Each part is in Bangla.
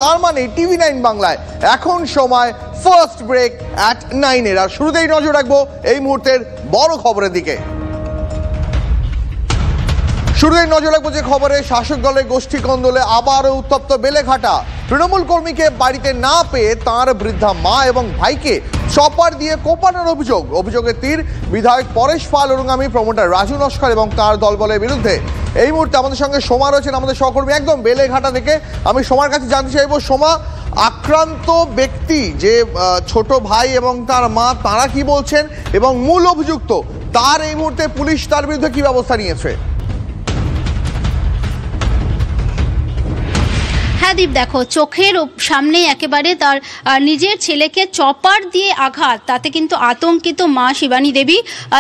তার মানে টিভি9 বাংলায় এখন সময় ফার্স্ট ব্রেক at 9 এর। আর শুরুতেই নজর রাখবো এই মুহূর্তের বড় খবরের দিকে। শুরুতেই নজর রাখবো যে খবরে শাসক দলের গোষ্ঠী কন্দলে আবারও উত্তপ্ত বেলেঘাটা। তৃণমূল কর্মীকে বাড়িতে না পেয়ে তাঁর বৃদ্ধা মা এবং ভাইকে চপার দিয়ে কোপানোর অভিযোগের তীর বিধায়ক পরেশ পাল অনুগামী প্রমোটার রাজু নস্কর এবং তার দলবলের বিরুদ্ধে। এই মুহূর্তে আমাদের সঙ্গে সোমা রয়েছেন, আমাদের সহকর্মী একদম বেলেঘাটা থেকে। আমি সোমার কাছে জানতে চাইবো, সোমা, আক্রান্ত ব্যক্তি যে ছোট ভাই এবং তার মা, তারা কি বলছেন এবং মূল অভিযুক্ত তার এই মুহূর্তে পুলিশ তার বিরুদ্ধে কি ব্যবস্থা নিয়েছে? হ্যাঁ দীপ, দেখো চোখের সামনে একেবারে তার নিজের ছেলেকে চপার দিয়ে আঘাত, তাতে কিন্তু আতঙ্কিত মা শিবানী দেবী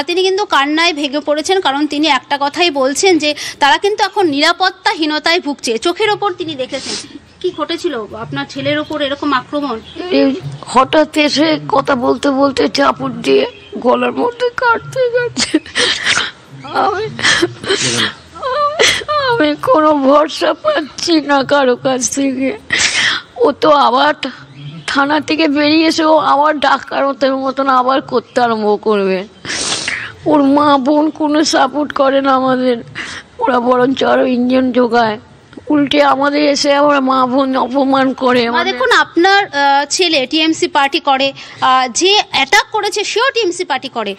তিনি কিন্তু কান্নায় ভেঙে পড়েছেন। কারণ তিনি একটা কথাই বলছেন যে তারা কিন্তু এখন নিরাপত্তাহীনতায় ভুগছে। চোখের ওপর তিনি দেখেছেন। কি ঘটেছিল আপনার ছেলের ওপর এরকম আক্রমণ? হঠাৎ এসে কথা বলতে বলতে চাপড় দিয়ে গলার মধ্যে কাটতে গেছে। আমি কোনো ভরসা পাচ্ছি না কারো কাছ থেকে। ও তো আবার থানা থেকে বেরিয়ে এসে ও আবার ডাকার মতন আবার করতে আরম্ভ করবে। ওর মা বোন কোনো সাপোর্ট করে না আমাদের, ওরা বরঞ্চ আরো ইঞ্জিন জোগায়, উল্টে আমাদের এসে আবার মা বোন অপমান করে। দেখুন, আপনার ছেলে টিএমসি পার্টি করে, যে অ্যাটাক করেছে সেও টিএমসি পার্টি করে,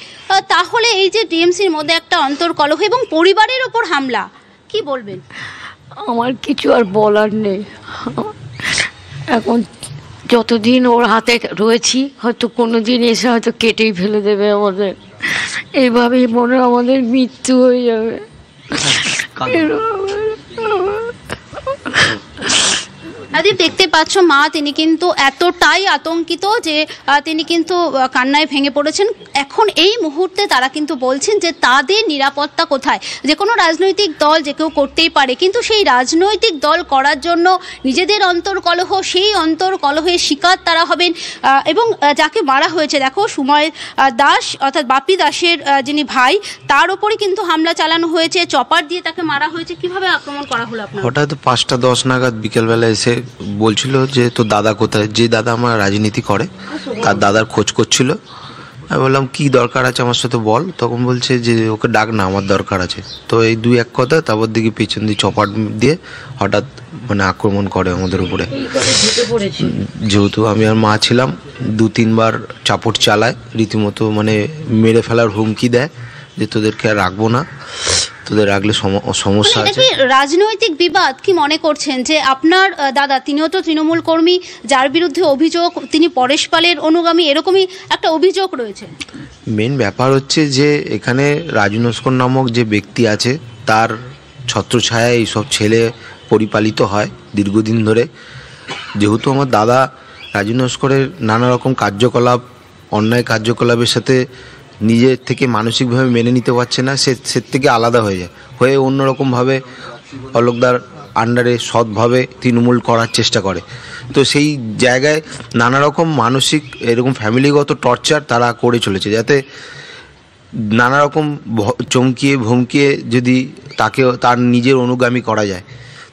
তাহলে এই যে টিএমসির মধ্যে একটা অন্তর্কলহ এবং পরিবারের ওপর হামলা, কি বলবেন? আমার কিছু আর বলার নেই। এখন যতদিন ওর হাতে রয়েছি হয়তো কোনো দিন এসে হয়তো কেটেই ফেলে দেবে আমাদের। এইভাবেই মনে আমাদের মৃত্যু হয়ে যাবে। দেখতে পাচ্ছ মা, তিনি কিন্তু এতটাই আতঙ্কিত যে তিনি কিন্তু কান্নায় ভেঙে পড়েছেন। এখন এই মুহূর্তে তারা কিন্তু বলছেন যে তাদের নিরাপত্তা কোথায়? যে কোনো রাজনৈতিক দল যে কেউ করতেই পারে, কিন্তু সেই রাজনৈতিক দল করার জন্য নিজেদের অন্তর্কলহ, সেই অন্তর্কলহের শিকার তারা হবেন। এবং যাকে মারা হয়েছে, দেখো সুময় দাস অর্থাৎ বাপি দাসের যিনি ভাই, তার ওপরই কিন্তু হামলা চালানো হয়েছে, চপার দিয়ে তাকে মারা হয়েছে। কিভাবে আক্রমণ করা হলো আপনার? হঠাৎ 5টা 10 নাগাদ বিকেলবেলা এসে বলছিল যে তোর দাদা কোথায়। যে দাদা আমার রাজনীতি করে তার দাদার খোঁজ করছিল। আমি বললাম কি দরকার আছে আমার সাথে বল। তখন বলছে যে ওকে ডাক না, আমার দরকার আছে। তো এই 2-1 কথা, তারপর দিকে পেছন দিয়ে চপার দিয়ে হঠাৎ আক্রমণ করে আমাদের উপরে। যেহেতু আমি আর মা ছিলাম, 2-3 বার চাপট চালায়, রীতিমতো মেরে ফেলার হুমকি দেয় যে তোদেরকে আর রাখবো না, তোদের রাখলে সমস্যা আছে। রাজনৈতিক বিবাদ কি মনে করছেন? যে আপনার দাদা, তিনিও তো তৃণমূল কর্মী, যার বিরুদ্ধে অভিযোগ তিনি পরেশ পালের অনুগামী, এরকমই একটা অভিযোগ রয়েছে। মেন ব্যাপার হচ্ছে যে এখানে রাজু নস্কর নামক যে ব্যক্তি আছে, তার ছত্রছায়ায় এইসব ছেলে পরিপালিত হয় দীর্ঘদিন ধরে। যেহেতু আমার দাদা রাজু নস্করের নানা রকম কার্যকলাপ, অন্যায় কার্যকলাপের সাথে নিজের থেকে মানসিকভাবে মেনে নিতে পারছে না, সে থেকে আলাদা হয়ে যায়, হয়ে অন্যরকমভাবে অলোকদার আন্ডারে সৎভাবে তৃণমূল করার চেষ্টা করে। তো সেই জায়গায় নানা রকম মানসিক এরকম ফ্যামিলিগত টর্চার তারা করে চলেছে, যাতে নানা রকম চমকিয়ে ভমকিয়ে যদি তাকে তার নিজের অনুগামী করা যায়।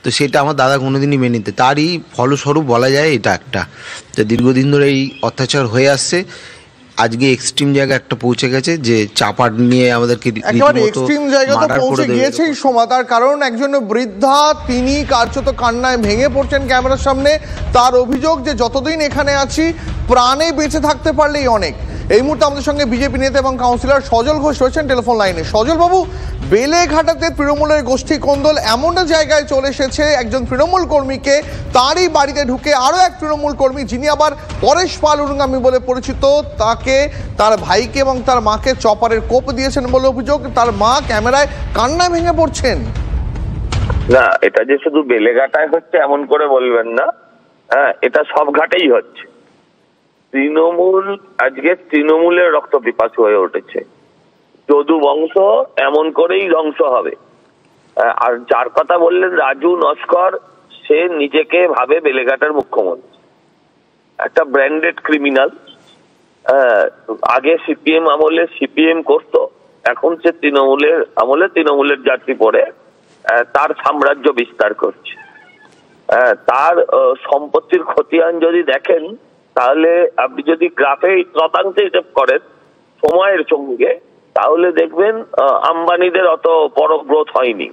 তো সেটা আমার দাদা কোনোদিনই মেনে নিতে, তারই ফলস্বরূপ বলা যায় এটা একটা, যে দীর্ঘদিন ধরে এই অত্যাচার হয়ে আসছে। আজকে এক্সট্রিম জায়গা একটা পৌঁছে গেছে, যে চাপার নিয়ে আমাদেরকে একেবারে এক্সট্রিম জায়গা তো পৌঁছে গিয়েছেই সোমা। তার কারণ একজন বৃদ্ধা, তিনি কার্যত কান্নায় ভেঙে পড়ছেন ক্যামেরার সামনে। তার অভিযোগ যে যতদিন এখানে আছি প্রাণে বেঁচে থাকতে পারলেই অনেক। এই মুহূর্তে আমাদের সঙ্গে বিজেপি নেতা এবং কাউন্সিলর সজল ঘোষ রয়েছেন টেলিফোন লাইনে। সজল বাবু, বেলেঘাটাতে তৃণমূলের গোষ্ঠী কোন্দল এমন জায়গায় চলে এসেছে, একজন তৃণমূল কর্মীকে তারই বাড়িতে ঢুকে আরো এক তৃণমূল কর্মী, যিনি আবার পরেশ পাল অনুগামী বলে পরিচিত, তাকে, তার ভাইকে এবং তার মাকে চপারের কোপ দিয়েছেন বলে অভিযোগ। তার মা ক্যামেরায় কান্নায় ভেঙে পড়ছেন। না, এটা যে শুধু বেলেঘাটায় হচ্ছে এমন করে বলবেন না, হ্যাঁ, এটা সব ঘাটেই হচ্ছে। তৃণমূল আজকে তৃণমূলের রক্ত পিপাসু হয়ে উঠেছে। যদু বংশ এমন করেই ধ্বংস হবে। আর যার কথা বললেন রাজু নস্কর, সে নিজেকে ভাবে বেলেঘাটার মুখ্যমন্ত্রী, একটা ব্র্যান্ডেড ক্রিমিনাল। আগে সিপিএম আমলে সিপিএম করতো, এখন সে তৃণমূলের আমলে তৃণমূলের যাত্রী পড়ে তার সাম্রাজ্য বিস্তার করছে। তার সম্পত্তির খতিয়ান যদি দেখেন, তাহলে আপনি যদি গ্রাফে শতাংশে হিসেব করেন সময়ের সঙ্গে, তাহলে দেখবেন আম্বানিদের অত বড় গ্রোথ হয়নি।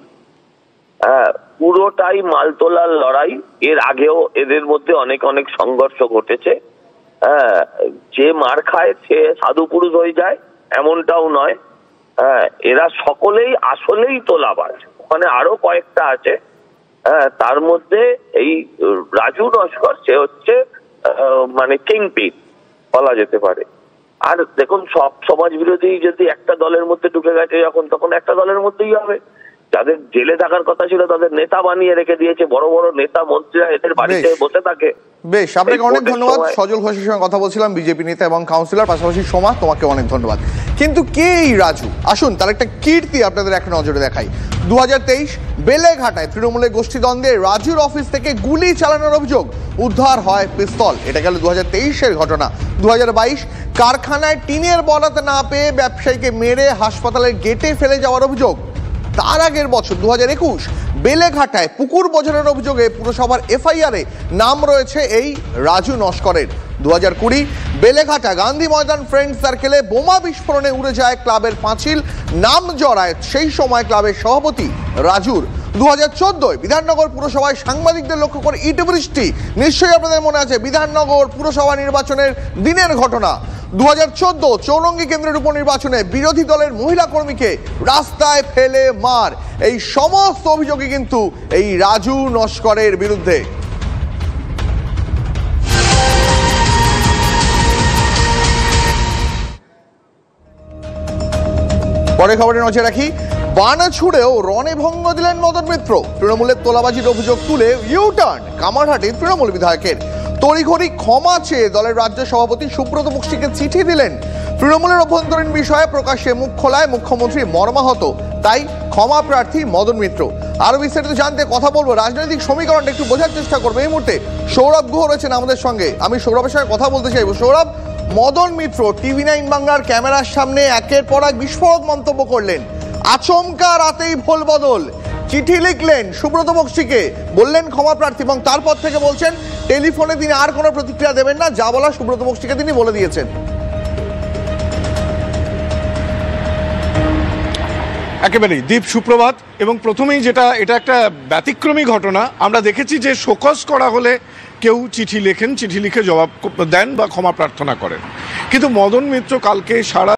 পুরোটাই মালতোলার লড়াই। এর আগেও এদের মধ্যে অনেক অনেক সংঘর্ষ ঘটেছে। যে মার খায় সে সাধু পুরুষ হয়ে যায় এমনটাও নয়। এরা সকলেই আসলেই তোলাবাজ। ওখানে আরো কয়েকটা আছে, তার মধ্যে এই রাজু নস্কর সে হচ্ছে মানে কিংপিন বলা যেতে পারে। আর দেখুন, সব সমাজ বিরোধী যদি একটা দলের মধ্যে ঢুকে গেছে যখন, তখন একটা দলের মধ্যেই হবে। যাদের জেলে থাকার কথা ছিল তাদের নেতা বানিয়ে রেখে দিয়েছে, বড় বড় নেতা মন্ত্রীরা এদের বাড়িতে বসে থাকে। বেশ, আপনাকে অনেক ধন্যবাদ। সজল ঘোষের সঙ্গে কথা বলছিলাম, বিজেপি নেতা এবং কাউন্সিলর, পাশাপাশি সোমা, তোমাকে অনেক ধন্যবাদ। কিন্তু কে এই রাজু? আসুন তার একটা কীর্তি আপনাদের এক নজরে দেখাই। 2023 বেলেঘাটায় তৃণমূলের গোষ্ঠীদ্বন্দ্বে রাজুর অফিস থেকে গুলি চালানোর অভিযোগ, উদ্ধার হয় পিস্তল। এটা গেল 2023-এর ঘটনা। 2022 কারখানায় টিনের বলাতে না পেয়ে ব্যবসায়ীকে মেরে হাসপাতালের গেটে ফেলে যাওয়ার অভিযোগ। তার আগের বছর 2021 বেলেঘাটায় পুকুর বোঝানোর অভিযোগে পুরসভার এফআইআরে নাম রয়েছে এই রাজু নস্করের। 2020 বেলেঘাটা গান্ধী ময়দান ফ্রেন্ড সার্কেলে বোমা বিস্ফোরণে উড়ে যায় ক্লাবের পাঁচিল, নাম জড়ায় সেই সময় ক্লাবের সভাপতি রাজুর। 2014 বিধাননগর পুরসভায় সাংবাদিকদের লক্ষ্য করে ইট বৃষ্টি, নিশ্চয়ই আপনাদের মনে আছে বিধাননগর পুরসভা নির্বাচনের দিনের ঘটনা। 2014 চৌরঙ্গী কেন্দ্রের উপনির্বাচনে বিরোধী দলের মহিলা কর্মীকে রাস্তায় ফেলে মার, এই সমস্ত অভিযোগই কিন্তু এই রাজু নস্করের বিরুদ্ধে। পরে খবরে নজর রাখি, বান ছুড়েও রণে ভঙ্গ দিলেন মদন মিত্র। তৃণমূলের তোলাবাজির অভিযোগ তুলে ইউটার্ন কামারহাটি তৃণমূল বিধায়কের। তড়িঘড়ি ক্ষমা চেয়ে দলের রাজ্য সভাপতি সুব্রত বক্সিকে চিঠি দিলেন। তৃণমূলের অভ্যন্তরীণ বিষয়ে প্রকাশ্যে মুখ খোলায় মুখ্যমন্ত্রী মর্মাহত, তাই ক্ষমা প্রার্থী মদন মিত্র। আরো বিস্তারিত জানতে কথা বলবো, রাজনৈতিক সমীকরণটা একটু বোঝার চেষ্টা করবো। এই মুহূর্তে সৌরভ গুহ রয়েছেন আমাদের সঙ্গে, আমি সৌরভের সঙ্গে কথা বলতে চাইবো। সৌরভ, মদন মিত্র TV9 বাংলার ক্যামেরার সামনে একের পর এক বিস্ফোরক মন্তব্য করলেন, আচমকা রাতেই ভোল বদল, চিঠি লিখলেন সুব্রত বক্সিকে, বললেন ক্ষমা প্রার্থী, এবং তারপর থেকে বলছেন টেলিফোনে তিনি আর কোনো প্রতিক্রিয়া দেবেন না, যা বলা সুব্রত বক্সিকে তিনি বলে দিয়েছেন। একেবারেই দীপ, সুপ্রভাত। এবং প্রথমেই এটা একটা ব্যতিক্রমী ঘটনা। আমরা দেখেছি যে শোকজ করা হলে কেউ চিঠি লেখেন, চিঠি লিখে জবাব দেন বা ক্ষমা প্রার্থনা করেন, কিন্তু মদন মিত্র কালকে সারা